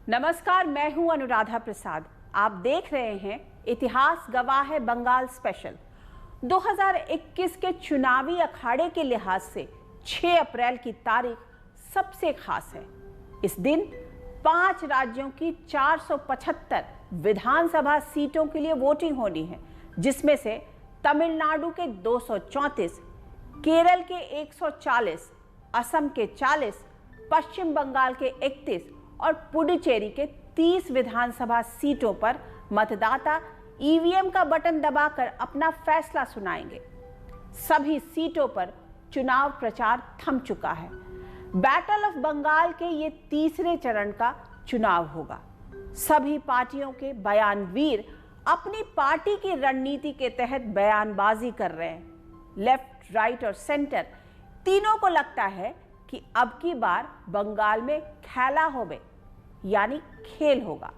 नमस्कार, मैं हूं अनुराधा प्रसाद। आप देख रहे हैं इतिहास गवाह है बंगाल स्पेशल। 2021 के चुनावी अखाड़े के लिहाज से 6 अप्रैल की तारीख सबसे खास है। इस दिन 5 राज्यों की 475 विधानसभा सीटों के लिए वोटिंग होनी है, जिसमें से तमिलनाडु के 234, केरल के 140, असम के 40, पश्चिम बंगाल के 31 और पुडुचेरी के 30 विधानसभा सीटों पर मतदाता ईवीएम का बटन दबाकर अपना फैसला सुनाएंगे। सभी सीटों पर चुनाव प्रचार थम चुका है। बैटल ऑफ बंगाल के ये तीसरे चरण का चुनाव होगा। सभी पार्टियों के बयानवीर अपनी पार्टी की रणनीति के तहत बयानबाजी कर रहे हैं। लेफ्ट, राइट और सेंटर तीनों को लगता है कि अब की बार बंगाल में खेला होवे, यानी खेल होगा।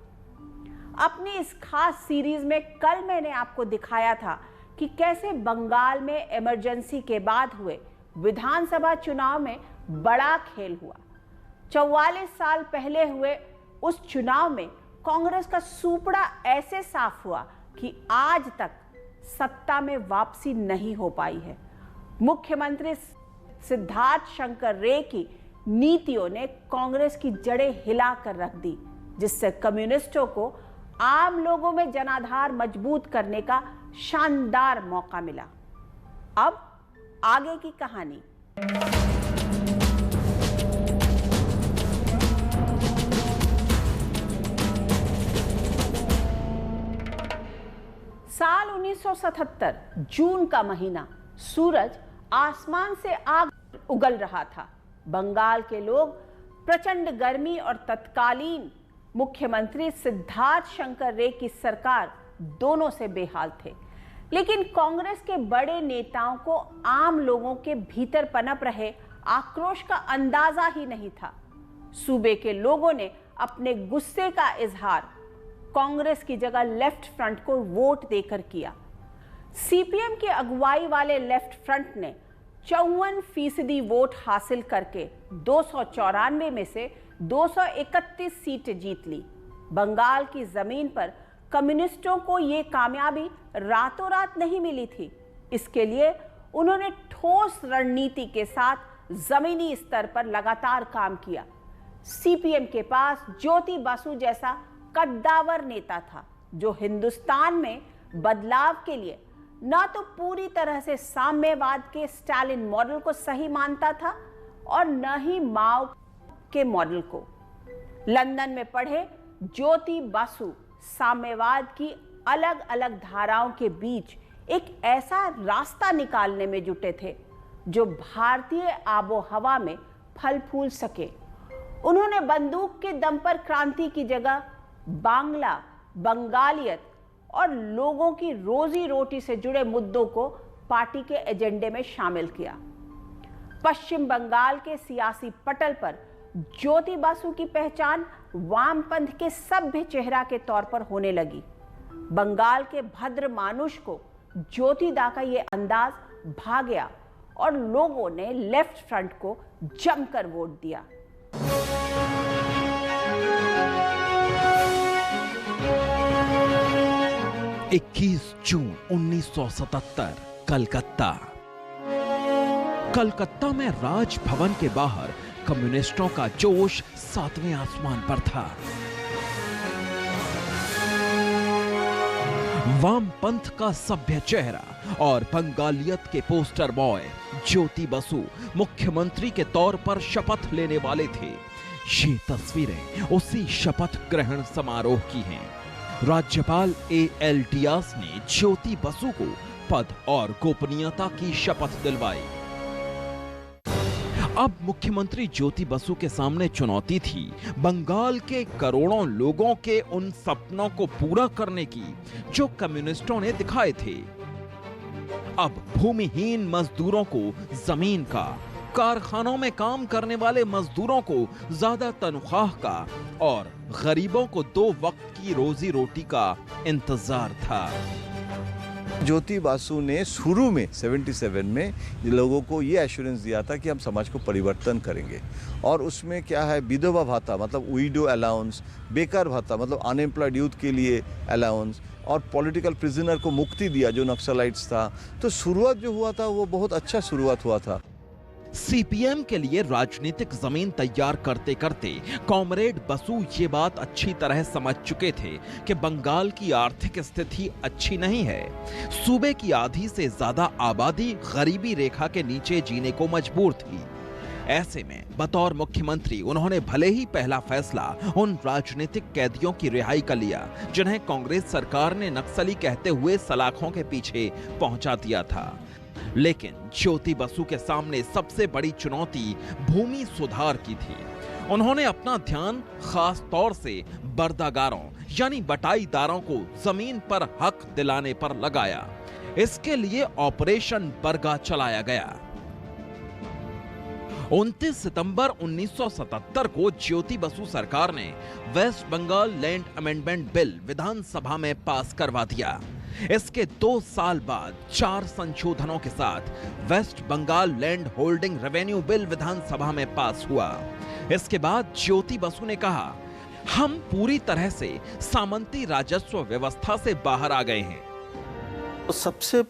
अपनी इस खास सीरीज में कल मैंने आपको दिखाया था कि कैसे बंगाल में इमरजेंसी के बाद हुए विधानसभा चुनाव में बड़ा खेल हुआ। 44 साल पहले हुए उस चुनाव में कांग्रेस का सूपड़ा ऐसे साफ हुआ कि आज तक सत्ता में वापसी नहीं हो पाई है। मुख्यमंत्री सिद्धार्थ शंकर रे की नीतियों ने कांग्रेस की जड़ें हिला कर रख दी, जिससे कम्युनिस्टों को आम लोगों में जनाधार मजबूत करने का शानदार मौका मिला। अब आगे की कहानी। साल 1977 जून का महीना, सूरज आसमान से आग उगल रहा था। बंगाल के लोग प्रचंड गर्मी और तत्कालीन मुख्यमंत्री सिद्धार्थ शंकर रे की सरकार दोनों से बेहाल थे। लेकिन कांग्रेस के बड़े नेताओं को आम लोगों के भीतर पनप रहे आक्रोश का अंदाजा ही नहीं था। सूबे के लोगों ने अपने गुस्से का इजहार कांग्रेस की जगह लेफ्ट फ्रंट को वोट देकर किया। सीपीएम की अगुवाई वाले लेफ्ट फ्रंट ने 54% वोट हासिल करके 294 में से 231 सीटें जीत ली। बंगाल की जमीन पर कम्युनिस्टों को यह कामयाबी रातों रात नहीं मिली थी। इसके लिए उन्होंने ठोस रणनीति के साथ जमीनी स्तर पर लगातार काम किया। सीपीएम के पास ज्योति बासु जैसा कद्दावर नेता था, जो हिंदुस्तान में बदलाव के लिए ना तो पूरी तरह से साम्यवाद के स्टालिन मॉडल को सही मानता था और न ही माओ के मॉडल को। लंदन में पढ़े ज्योति बासु साम्यवाद की अलग अलग धाराओं के बीच एक ऐसा रास्ता निकालने में जुटे थे जो भारतीय आबो हवा में फल फूल सके। उन्होंने बंदूक के दम पर क्रांति की जगह बांग्ला, बंगालियत और लोगों की रोजी रोटी से जुड़े मुद्दों को पार्टी के एजेंडे में शामिल किया। पश्चिम बंगाल के सियासी पटल पर ज्योति बासु की पहचान वामपंथ के सभ्य चेहरा के तौर पर होने लगी। बंगाल के भद्र मानुष को ज्योति दा का यह अंदाज भा गया और लोगों ने लेफ्ट फ्रंट को जमकर वोट दिया। इक्कीस जून 1977 कलकत्ता। कलकत्ता में राजभवन के बाहर कम्युनिस्टों का जोश 7वें आसमान पर था। वामपंथ का सभ्य चेहरा और बंगालियत के पोस्टर बॉय ज्योति बासु मुख्यमंत्री के तौर पर शपथ लेने वाले थे। ये तस्वीरें उसी शपथ ग्रहण समारोह की हैं। राज्यपाल A.L. डियास ने ज्योति बासु को पद और गोपनीयता की शपथ दिलवाई। अब मुख्यमंत्री ज्योति बासु के सामने चुनौती थी बंगाल के करोड़ों लोगों के उन सपनों को पूरा करने की जो कम्युनिस्टों ने दिखाए थे। अब भूमिहीन मजदूरों को जमीन का, कारखानों में काम करने वाले मजदूरों को ज्यादा तनख्वाह का और गरीबों को 2 वक्त की रोजी रोटी का इंतजार था। ज्योति बासु ने शुरू में 77 में लोगों को ये एश्योरेंस दिया था कि हम समाज को परिवर्तन करेंगे, और उसमें क्या है, विधवा भाता मतलब विडो अलाउंस, बेकार भाता मतलब अनएम्प्लॉयड यूथ के लिए अलाउंस, और पॉलिटिकल प्रिजनर को मुक्ति दिया जो नक्सलाइट्स था। तो शुरुआत जो हुआ था वो बहुत अच्छा शुरुआत हुआ था। सीपीएम के लिए राजनीतिक जमीन तैयार करते करते कॉमरेड बसु ये बात अच्छी तरह समझ चुके थे कि बंगाल की आर्थिक स्थिति अच्छी नहीं है। सूबे की आधी से ज्यादा आबादी गरीबी रेखा के नीचे जीने को मजबूर थी। ऐसे में बतौर मुख्यमंत्री उन्होंने भले ही पहला फैसला उन राजनीतिक कैदियों की रिहाई का लिया जिन्हें कांग्रेस सरकार ने नक्सली कहते हुए सलाखों के पीछे पहुंचा दिया था, लेकिन ज्योति बसु के सामने सबसे बड़ी चुनौती भूमि सुधार की थी। उन्होंने अपना ध्यान खास तौर से बर्दागारों यानी बटाईदारों को जमीन पर हक दिलाने पर लगाया। इसके लिए ऑपरेशन बरगा चलाया गया। 29 सितंबर 1977 को ज्योति बसु सरकार ने West Bengal land amendment bill विधानसभा में पास करवा दिया। इसके 2 साल बाद 4 संशोधनों के साथ West Bengal land holding revenue bill विधानसभा में पास हुआ। इसके बाद ज्योति बसु ने कहा, हम पूरी तरह से सामंती राजस्व व्यवस्था से बाहर आ गए हैं। तो सबसे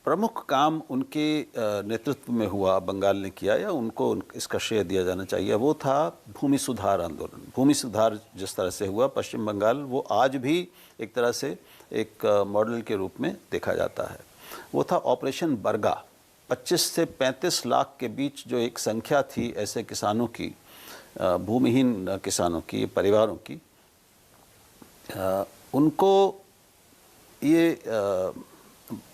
प्रमुख काम उनके नेतृत्व में हुआ, बंगाल ने किया, या उनको इसका श्रेय दिया जाना चाहिए, वो था भूमि सुधार आंदोलन। भूमि सुधार जिस तरह से हुआ पश्चिम बंगाल, वो आज भी एक तरह से एक मॉडल के रूप में देखा जाता है। वो था ऑपरेशन बरगा। 25 से 35 लाख के बीच जो एक संख्या थी ऐसे किसानों की, भूमिहीन किसानों की, परिवारों की, उनको ये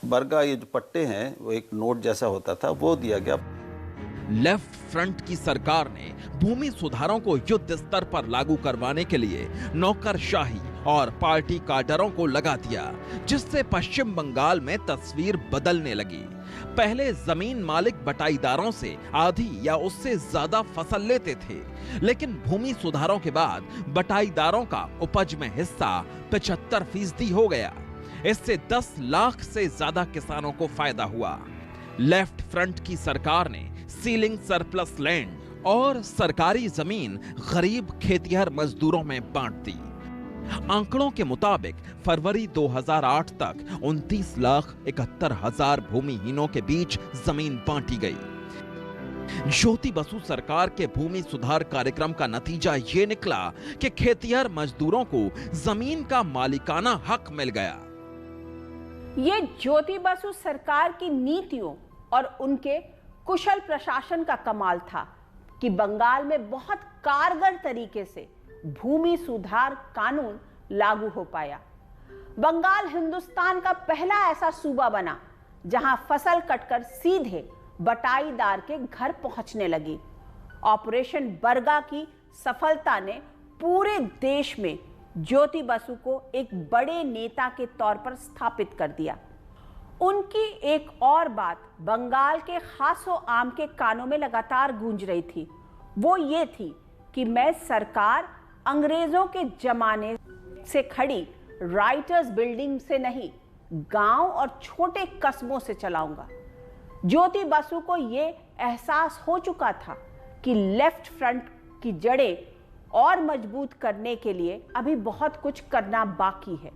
बरगा, ये जो पट्टे हैं, वो एक नोट जैसा होता था, वो दिया गया। लेफ्ट फ्रंट की सरकार ने भूमि सुधारों को युद्ध स्तर पर लागू करवाने के लिए नौकरशाही और पार्टी काडरों को लगा दिया, जिससे पश्चिम बंगाल में तस्वीर बदलने लगी। पहले जमीन मालिक बटाईदारों से आधी या उससे ज्यादा फसल लेते थे, लेकिन भूमि सुधारों के बाद बटाईदारों का उपज में हिस्सा 75% हो गया। इससे 10 लाख से ज्यादा किसानों को फायदा हुआ। लेफ्ट फ्रंट की सरकार ने सीलिंग सरप्लस लैंड और सरकारी जमीन गरीब खेतिहर मजदूरों में बांट दी। आंकड़ों के मुताबिक फरवरी 2008 तक 29,71,000 भूमिहीनों के बीच जमीन बांटी गई। ज्योति बसु सरकार के भूमि सुधार कार्यक्रम का नतीजा ये निकला कि खेतिहर मजदूरों को जमीन का मालिकाना हक मिल गया। ये ज्योति बसु सरकार की नीतियों और उनके कुशल प्रशासन का कमाल था कि बंगाल में बहुत कारगर तरीके से भूमि सुधार कानून लागू हो पाया। बंगाल हिंदुस्तान का पहला ऐसा सूबा बना जहां फसल कटकर सीधे बटाईदार के घर पहुंचने लगी। ऑपरेशन बरगा की सफलता ने पूरे देश में ज्योति बसु को एक बड़े नेता के तौर पर स्थापित कर दिया। उनकी एक और बात बंगाल के खासो आम के कानों में लगातार गूंज रही थी, वो ये थी कि मैं सरकार अंग्रेजों के जमाने से खड़ी राइटर्स बिल्डिंग से नहीं, गांव और छोटे कस्बों से चलाऊंगा। ज्योति बसु को ये एहसास हो चुका था कि लेफ्ट फ्रंट की जड़ें और मजबूत करने के लिए अभी बहुत कुछ करना बाकी है।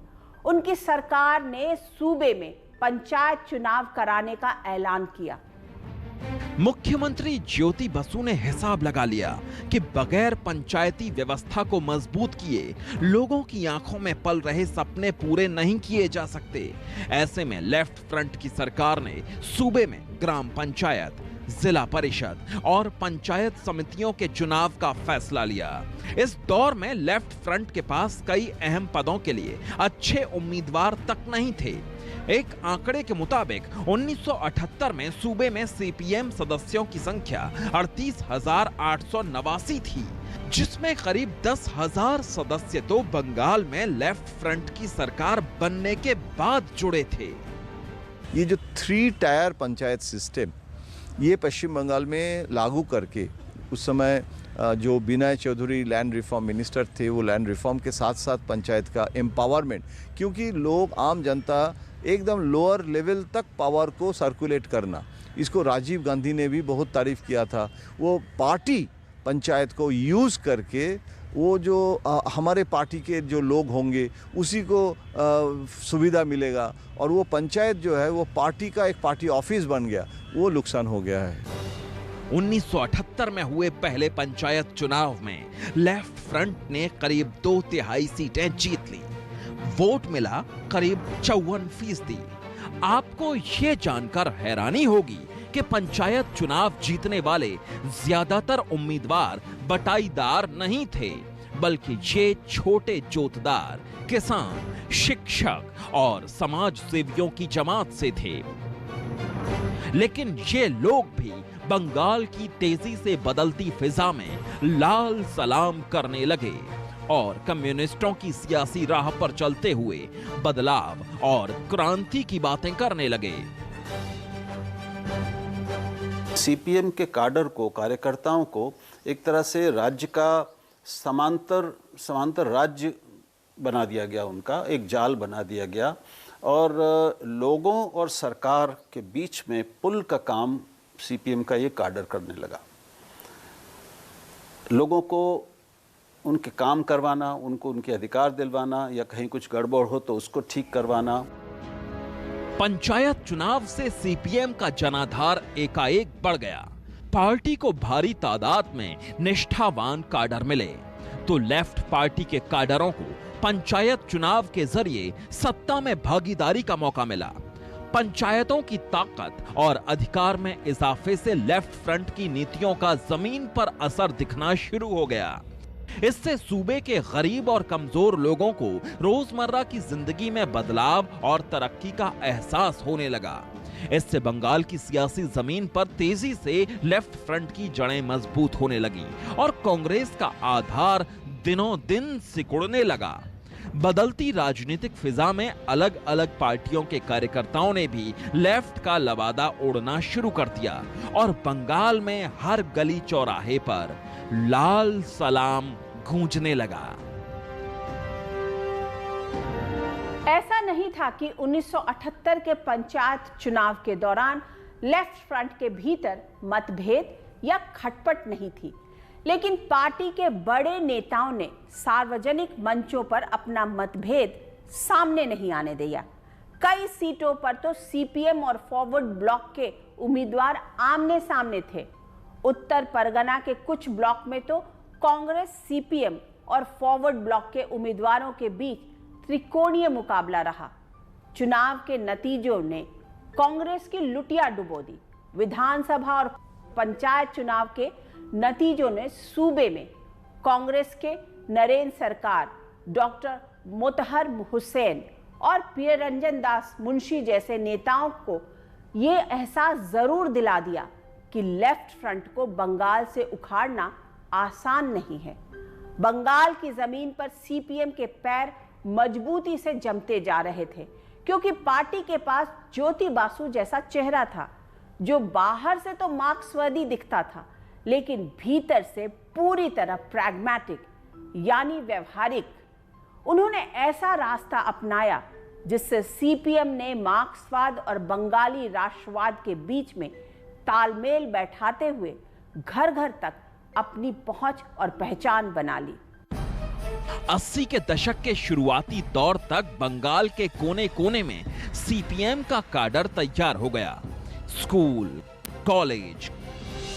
उनकी सरकार ने सूबे में पंचायत चुनाव कराने का ऐलान किया। मुख्यमंत्री ज्योति बसु ने हिसाब लगा लिया कि बगैर पंचायती व्यवस्था को मजबूत किए लोगों की आंखों में पल रहे सपने पूरे नहीं किए जा सकते। ऐसे में लेफ्ट फ्रंट की सरकार ने सूबे में ग्राम पंचायत, जिला परिषद और पंचायत समितियों के चुनाव का फैसला लिया। इस दौर में लेफ्ट फ्रंट के पास कई अहम पदों के लिए अच्छे उम्मीदवार तक नहीं थे। एक आंकड़े के मुताबिक 1978 में सूबे में सीपीएम सदस्यों की संख्या 38,889 थी, जिसमें करीब 10,000 सदस्य तो बंगाल में लेफ्ट फ्रंट की सरकार बनने के बाद जुड़े थे। ये जो 3 टायर पंचायत सिस्टम ये पश्चिम बंगाल में लागू करके उस समय जो विनय चौधरी लैंड रिफॉर्म मिनिस्टर थे, वो लैंड रिफॉर्म के साथ साथ पंचायत का एम्पावरमेंट, क्योंकि लोग आम जनता एकदम लोअर लेवल तक पावर को सर्कुलेट करना। इसको राजीव गांधी ने भी बहुत तारीफ किया था। वो पार्टी पंचायत को यूज़ करके वो जो हमारे पार्टी के जो लोग होंगे उसी को सुविधा मिलेगा, और वो पंचायत जो है वो पार्टी का एक पार्टी ऑफिस बन गया, वो नुकसान हो गया है। 1978 में हुए पहले पंचायत चुनाव में लेफ्ट फ्रंट ने करीब 2/3 सीटें जीत ली। वोट मिला करीब 54%। आपको ये जानकर हैरानी होगी कि पंचायत चुनाव जीतने वाले ज्यादातर उम्मीदवार बटाईदार नहीं थे, बल्कि ये छोटे जोतदार, किसान, शिक्षक और समाज सेवियों की जमात से थे। लेकिन ये लोग भी बंगाल की तेजी से बदलती फिजा में लाल सलाम करने लगे और कम्युनिस्टों की सियासी राह पर चलते हुए बदलाव और क्रांति की बातें करने लगे। सीपीएम के काडर को, कार्यकर्ताओं को एक तरह से राज्य का समांतर राज्य बना दिया गया, उनका एक जाल बना दिया गया, और लोगों और सरकार के बीच में पुल का काम सीपीएम का ये काडर करने लगा। लोगों को उनके काम करवाना, उनको उनके अधिकार दिलवाना, या कहीं कुछ गड़बड़ हो तो उसको ठीक करवाना। पंचायत चुनाव से सीपीएम का जनाधार एकाएक बढ़ गया। पार्टी को भारी तादाद में निष्ठावान काडर मिले, तो लेफ्ट पार्टी के काडरों को पंचायत चुनाव के जरिए सत्ता में भागीदारी का मौका मिला। पंचायतों की ताकत और अधिकार में इजाफे से लेफ्ट फ्रंट की नीतियों का जमीन पर असर दिखना शुरू हो गया। इससे सूबे के गरीब और कमजोर लोगों को रोजमर्रा की जिंदगी में बदलाव और तरक्की का एहसास होने लगा। इससे बंगाल की सियासी जमीन पर तेजी से लेफ्ट फ्रंट की जड़ें मजबूत होने लगी और कांग्रेस का आधार दिनों दिन सिकुड़ने लगा। बदलती राजनीतिक फिजा में अलग अलग पार्टियों के कार्यकर्ताओं ने भी लेफ्ट का लवादा ओढ़ना शुरू कर दिया और बंगाल में हर गली चौराहे पर लाल सलाम गूंजने लगा। ऐसा नहीं था कि 1978 के पंचायत चुनाव के दौरान लेफ्ट फ्रंट के भीतर मतभेद या खटपट नहीं थी, लेकिन पार्टी के बड़े नेताओं ने सार्वजनिक मंचों पर अपना मतभेद सामने नहीं आने दिया। कई सीटों पर तो सीपीएम और फॉरवर्ड ब्लॉक के उम्मीदवार आमने सामने थे। उत्तर परगना के कुछ ब्लॉक में तो कांग्रेस, सीपीएम और फॉरवर्ड ब्लॉक के उम्मीदवारों के बीच त्रिकोणीय मुकाबला रहा। चुनाव के नतीजों ने कांग्रेस की लुटिया डुबो दी। विधानसभा और पंचायत चुनाव के नतीजों ने सूबे में कांग्रेस के नरेंद्र सरकार, डॉक्टर मोतहर हुसैन और प्रियरंजन दास मुंशी जैसे नेताओं को ये एहसास जरूर दिला दिया कि लेफ्ट फ्रंट को बंगाल से उखाड़ना आसान नहीं है। बंगाल की जमीन पर सीपीएम के पैर मजबूती से जमते जा रहे थे, क्योंकि पार्टी के पास ज्योति बासु जैसा चेहरा था, जो बाहर से तो मार्क्सवादी दिखता था, लेकिन भीतर से पूरी तरह प्रैग्मैटिक यानी व्यवहारिक। उन्होंने ऐसा रास्ता अपनाया जिससे सीपीएम ने मार्क्सवाद और बंगाली राष्ट्रवाद के बीच में तालमेल बैठाते हुए घर घर तक अपनी पहुंच और पहचान बना ली। 80 के दशक के शुरुआती दौर तक बंगाल के कोने कोने में सीपीएम का काडर तैयार हो गया। स्कूल, कॉलेज,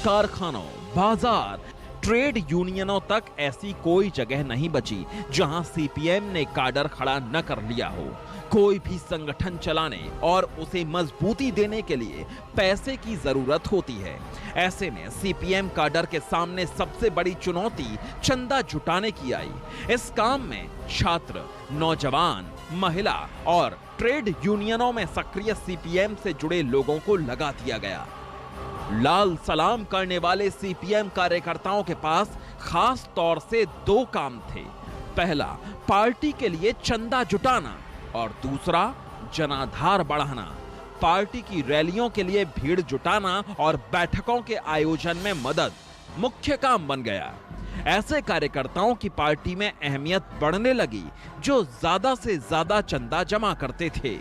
कारखानों, बाजार, ट्रेड यूनियनों तक ऐसी कोई जगह नहीं बची जहां सीपीएम ने काडर खड़ा न कर लिया हो। कोई भी संगठन चलाने और उसे मजबूती देने के लिए पैसे की जरूरत होती है। ऐसे में सीपीएम काडर के सामने सबसे बड़ी चुनौती चंदा जुटाने की आई। इस काम में छात्र, नौजवान, महिला और ट्रेड यूनियनों में सक्रिय सीपीएम से जुड़े लोगों को लगा दिया गया। लाल सलाम करने वाले सीपीएम कार्यकर्ताओं के पास खास तौर से 2 काम थे। पहला, पार्टी के लिए चंदा जुटाना और दूसरा, जनाधार बढ़ाना। पार्टी की रैलियों के लिए भीड़ जुटाना और बैठकों के आयोजन में मदद मुख्य काम बन गया। ऐसे कार्यकर्ताओं की पार्टी में अहमियत बढ़ने लगी जो ज्यादा से ज्यादा चंदा जमा करते थे।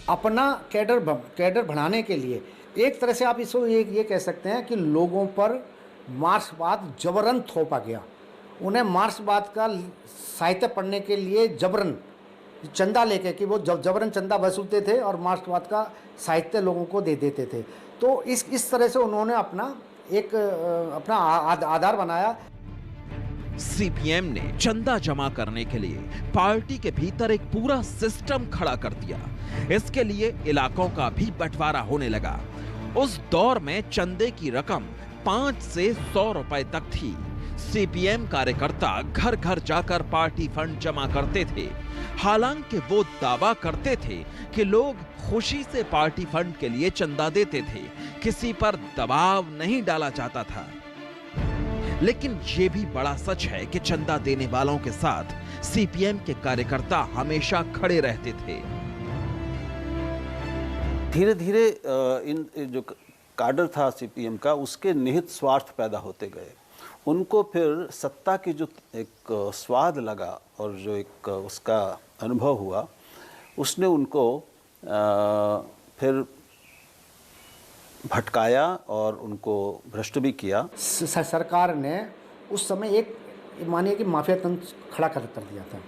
अपना कैडर बढ़ाने के लिए एक तरह से आप इसको ये कह सकते हैं कि लोगों पर मार्क्सवाद जबरन थोपा गया। उन्हें मार्क्सवाद का साहित्य पढ़ने के लिए जबरन चंदा लेके कि वो जबरन चंदा वसूलते थे और मार्क्सवाद का साहित्य लोगों को दे देते थे। तो इस तरह से उन्होंने अपना आधार बनाया। सीपीएम ने चंदा जमा करने के लिए पार्टी के भीतर एक पूरा सिस्टम खड़ा कर दिया। इसके लिए इलाकों का भी बंटवारा होने लगा। उस दौर में चंदे की रकम 5 से 100 रुपए तक थी। सीपीएम कार्यकर्ता घर घर जाकर पार्टी फंड जमा करते थे। हालांकि वो दावा करते थे कि लोग खुशी से पार्टी फंड के लिए चंदा देते थे, किसी पर दबाव नहीं डाला जाता था। लेकिन ये भी बड़ा सच है कि चंदा देने वालों के साथ सीपीएम के कार्यकर्ता हमेशा खड़े रहते थे। धीरे धीरे इन जो काडर था सीपीएम का, उसके निहित स्वार्थ पैदा होते गए। उनको फिर सत्ता की जो एक स्वाद लगा और जो एक उसका अनुभव हुआ, उसने उनको फिर भटकाया और उनको भ्रष्ट भी किया। सरकार ने उस समय एक मानिए कि माफिया तंत्र खड़ा कर दिया था।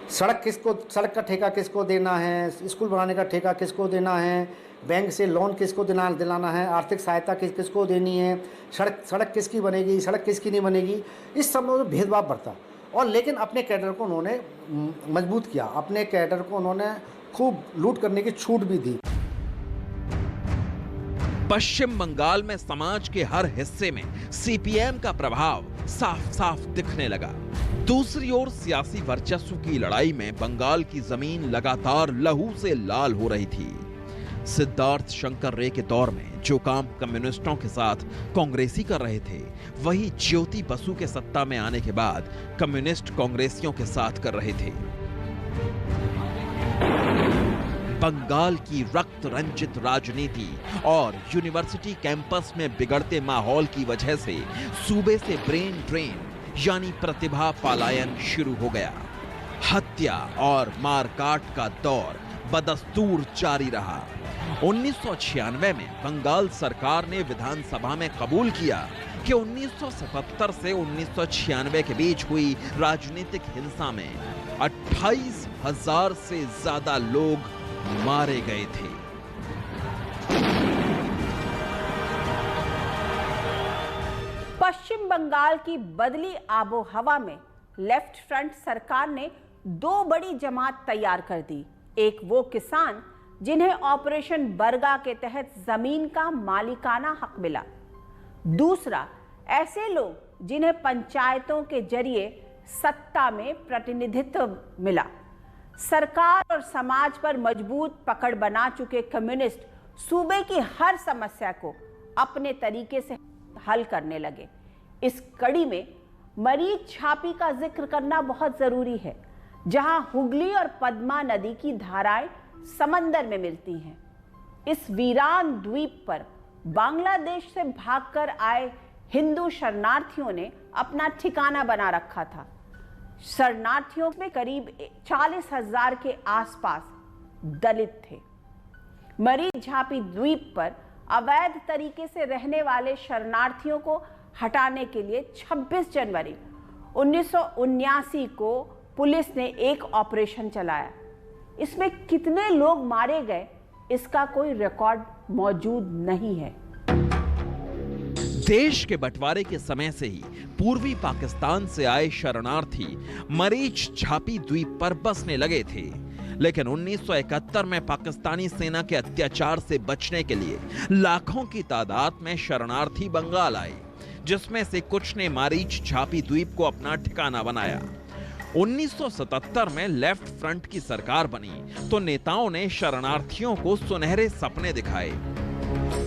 सड़क का ठेका किसको देना है, स्कूल बनाने का ठेका किसको देना है, बैंक से लोन किसको दिलाना है, आर्थिक सहायता किसको देनी है, सड़क किसकी बनेगी, सड़क किसकी नहीं बनेगी, इस सब में भेदभाव बढ़ता। और लेकिन अपने कैडर को उन्होंने मजबूत किया, अपने कैडर को उन्होंने खूब लूट करने की छूट भी दी। पश्चिम बंगाल में समाज के हर हिस्से में सीपीएम का प्रभाव साफ साफ दिखने लगा। दूसरी ओर सियासी वर्चस्व की लड़ाई में बंगाल की जमीन लगातार लहू से लाल हो रही थी। सिद्धार्थ शंकर रे के दौर में जो काम कम्युनिस्टों के साथ कांग्रेसी कर रहे थे, वही ज्योति बसु के सत्ता में आने के बाद कम्युनिस्ट कांग्रेसियों के साथ कर रहे थे। बंगाल की रक्त रंजित राजनीति और यूनिवर्सिटी कैंपस में बिगड़ते माहौल की वजह से सूबे से ब्रेन ड्रेन यानी प्रतिभा पलायन शुरू हो गया। हत्या और मारकाट का दौर बदस्तूर जारी रहा। 1996 में बंगाल सरकार ने विधानसभा में कबूल किया कि 1977 से 1996 के बीच हुई राजनीतिक हिंसा में 28,000 से ज्यादा लोग मारे गए थे। पश्चिम बंगाल की बदली आबो हवा में लेफ्ट फ्रंट सरकार ने 2 बड़ी जमात तैयार कर दी। एक वो किसान जिन्हें ऑपरेशन बरगा के तहत जमीन का मालिकाना हक मिला। दूसरा ऐसे लोग जिन्हें पंचायतों के जरिए सत्ता में प्रतिनिधित्व मिला। सरकार और समाज पर मजबूत पकड़ बना चुके कम्युनिस्ट सूबे की हर समस्या को अपने तरीके से हल करने लगे। इस कड़ी में मरीज झापी का जिक्र करना बहुत जरूरी है, जहां हुगली और पद्मा नदी की धाराएं समंदर में मिलती हैं। इस वीरान द्वीप पर बांग्लादेश से भागकर आए हिंदू शरणार्थियों ने अपना ठिकाना बना रखा था। शरणार्थियों में करीब 40,000 के आसपास दलित थे। मरीज झापी द्वीप पर अवैध तरीके से रहने वाले शरणार्थियों को हटाने के लिए 26 जनवरी 1979 को पुलिस ने एक ऑपरेशन चलाया। इसमें कितने लोग मारे गए इसका कोई रिकॉर्ड मौजूद नहीं है। देश के बंटवारे के समय से ही पूर्वी पाकिस्तान से आए शरणार्थी मरीज झापी द्वीप पर बसने लगे थे, लेकिन 1971 में पाकिस्तानी सेना के अत्याचार से बचने के लिए लाखों की तादाद में शरणार्थी बंगाल आए, जिसमें से कुछ ने मरीज झापी द्वीप को अपना ठिकाना बनाया। 1977 में लेफ्ट फ्रंट की सरकार बनी तो नेताओं ने शरणार्थियों को सुनहरे सपने दिखाए,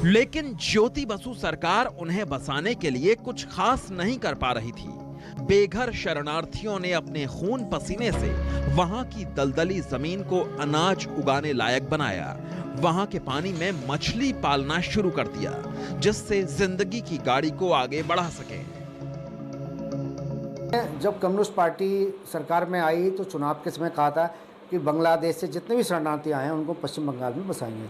लेकिन ज्योति बसु सरकार उन्हें बसाने के लिए कुछ खास नहीं कर पा रही थी। बेघर शरणार्थियों ने अपने खून पसीने से वहां की दलदली जमीन को अनाज उगाने लायक बनाया, वहां के पानी में मछली पालना शुरू कर दिया, जिससे जिंदगी की गाड़ी को आगे बढ़ा सके। जब कम्युनिस्ट पार्टी सरकार में आई तो चुनाव के समय कहा था कि बांग्लादेश से जितने भी शरणार्थी आए हैं उनको पश्चिम बंगाल में बसाएंगे।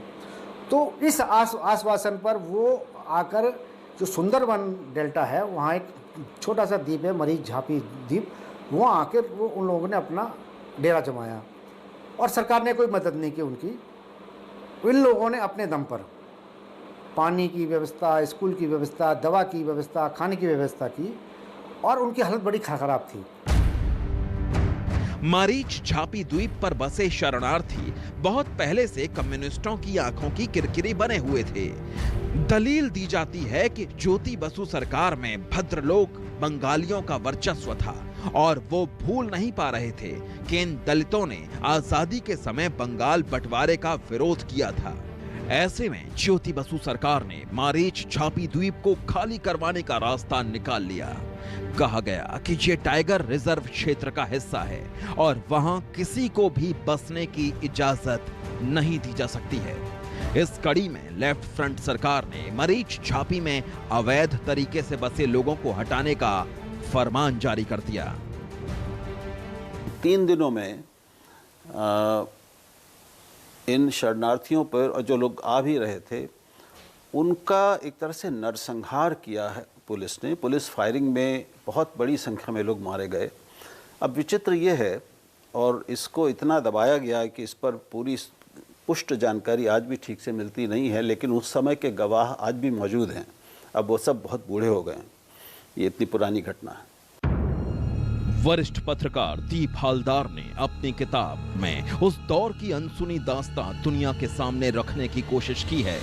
तो इस आश्वासन पर वो आकर जो सुंदरबन डेल्टा है वहाँ एक छोटा सा द्वीप है मरीज झापी द्वीप, वहाँ आकर वो उन लोगों ने अपना डेरा जमाया और सरकार ने कोई मदद नहीं की उनकी। इन लोगों ने अपने दम पर पानी की व्यवस्था, स्कूल की व्यवस्था, दवा की व्यवस्था, खाने की व्यवस्था की और उनकी हालत बड़ी खराब थी। मरीच झापी द्वीप पर बसे शरणार्थी बहुत पहले से कम्युनिस्टों की आंखों की किरकिरी बने हुए थे। दलील दी जाती है कि ज्योति बसु सरकार में भद्रलोक बंगालियों का वर्चस्व था और वो भूल नहीं पा रहे थे कि इन दलितों ने आजादी के समय बंगाल बंटवारे का विरोध किया था। ऐसे में ज्योति बसु सरकार ने मारीच झापी द्वीप को खाली करवाने का रास्ता निकाल लिया। कहा गया कि ये टाइगर रिजर्व क्षेत्र का हिस्सा है और वहां किसी को भी बसने की इजाजत नहीं दी जा सकती है। इस कड़ी में लेफ्ट फ्रंट सरकार ने मरीच झापी में अवैध तरीके से बसे लोगों को हटाने का फरमान जारी कर दिया। 3 दिनों में इन शरणार्थियों पर और जो लोग आ भी रहे थे उनका एक तरह से नरसंहार किया है पुलिस ने। पुलिस फायरिंग में बहुत बड़ी संख्या में लोग मारे गए। अब विचित्र ये है और इसको इतना दबाया गया है कि इस पर पूरी पुष्ट जानकारी आज भी ठीक से मिलती नहीं है, लेकिन उस समय के गवाह आज भी मौजूद हैं। अब वो सब बहुत बूढ़े हो गए हैं। ये इतनी पुरानी घटना है। वरिष्ठ पत्रकार दीप हालदार ने अपनी किताब में उस दौर की अनसुनी दास्तां दुनिया के सामने रखने की कोशिश की है।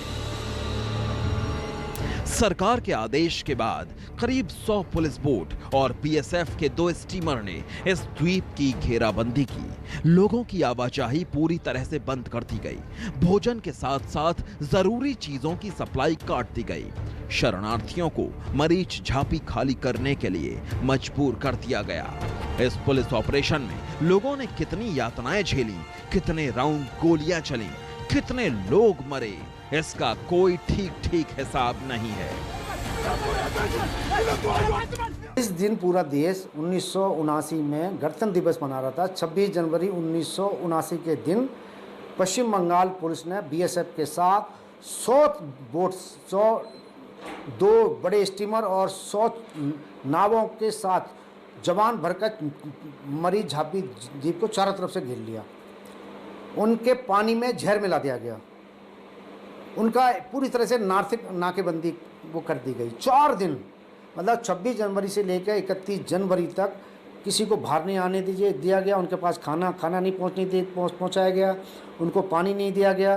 सरकार के आदेश के बाद करीब 100 पुलिस बोट और बीएसएफ के 2 स्टीमर ने इस द्वीप की घेराबंदी की। लोगों की आवाजाही पूरी तरह से बंद कर दी गई। भोजन के साथ साथ जरूरी चीजों की सप्लाई काट दी गई। शरणार्थियों को मरीच झापी खाली करने के लिए मजबूर कर दिया गया। इस पुलिस ऑपरेशन में लोगों ने कितनी यातनाएं झेली, कितने राउंड गोलियां चली, कितने लोग मरे, इसका कोई ठीक हिसाब नहीं है। इस दिन पूरा देश 1979 में गणतंत्र दिवस मना रहा था। 26 जनवरी 1979 के दिन पश्चिम बंगाल पुलिस ने बीएसएफ के साथ 100 बोट्स, 102 बड़े स्टीमर और 100 नावों के साथ जवान भरकर मरीच झापी द्वीप को चारों तरफ से घेर लिया। उनके पानी में जहर मिला दिया गया। उनका पूरी तरह से नाकेबंदी वो कर दी गई। 4 दिन मतलब 26 जनवरी से लेकर 31 जनवरी तक किसी को बाहर नहीं आने दिया गया। उनके पास खाना नहीं पहुंचाया गया। उनको पानी नहीं दिया गया।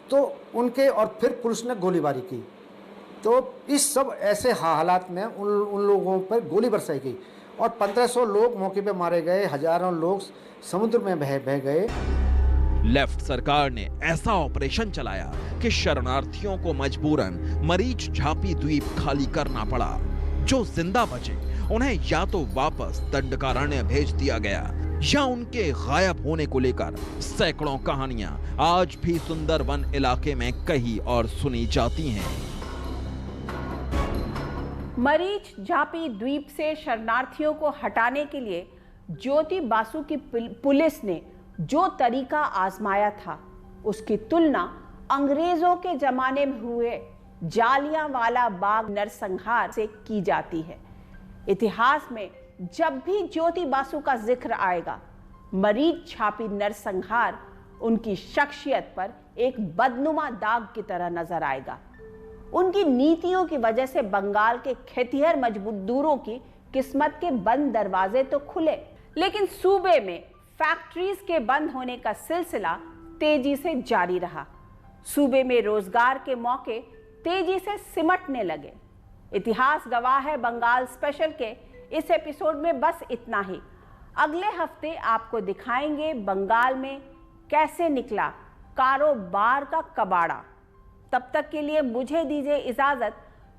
तो उनके और फिर पुलिस ने गोलीबारी की। तो इस सब ऐसे हालात में उन लोगों पर गोली बरसाई गई और 1500 लोग मौके पे मारे गए। हजारों लोग समुद्र में बह गए। लेफ्ट सरकार ने ऐसा ऑपरेशन चलाया कि शरणार्थियों को मजबूरन मरीच झापी द्वीप खाली करना पड़ा। जो जिंदा बचे उन्हें या तो वापस दंडकारण्य भेज दिया गया या उनके गायब होने को लेकर सैकड़ों कहानियां आज भी सुंदरबन इलाके में कही और सुनी जाती हैं। मरीच झापी द्वीप से शरणार्थियों को हटाने के लिए ज्योति बासु की पुलिस ने जो तरीका आजमाया था उसकी तुलना अंग्रेजों के जमाने में हुए जालियांवाला बाग नरसंहार से की जाती है। इतिहास में जब भी ज्योति बासु का जिक्र आएगा, मरीच झापी नरसंहार उनकी शख्सियत पर एक बदनुमा दाग की तरह नजर आएगा। उनकी नीतियों की वजह से बंगाल के खेतिहर मजदूरों की किस्मत के बंद दरवाजे तो खुले, लेकिन सूबे में फैक्ट्रीज के बंद होने का सिलसिला तेजी से जारी रहा। सूबे में रोजगार के मौके तेजी से सिमटने लगे। इतिहास गवाह है। बंगाल स्पेशल के इस एपिसोड में बस इतना ही। अगले हफ्ते आपको दिखाएंगे बंगाल में कैसे निकला कारोबार का कबाड़ा। तब तक के लिए मुझे दीजिए इजाजत।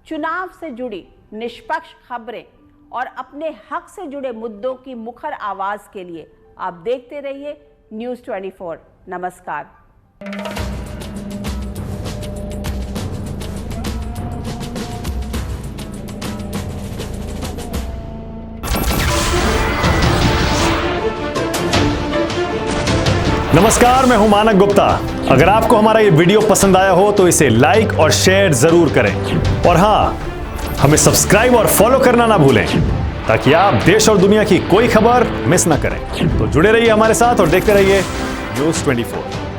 चुनाव से जुड़ी निष्पक्ष खबरें और अपने हक से जुड़े मुद्दों की मुखर आवाज के लिए आप देखते रहिए न्यूज़ 24। नमस्कार। नमस्कार, मैं हूं मानक गुप्ता। अगर आपको हमारा ये वीडियो पसंद आया हो तो इसे लाइक और शेयर जरूर करें और हाँ, हमें सब्सक्राइब और फॉलो करना ना भूलें ताकि आप देश और दुनिया की कोई खबर मिस ना करें। तो जुड़े रहिए हमारे साथ और देखते रहिए News 24।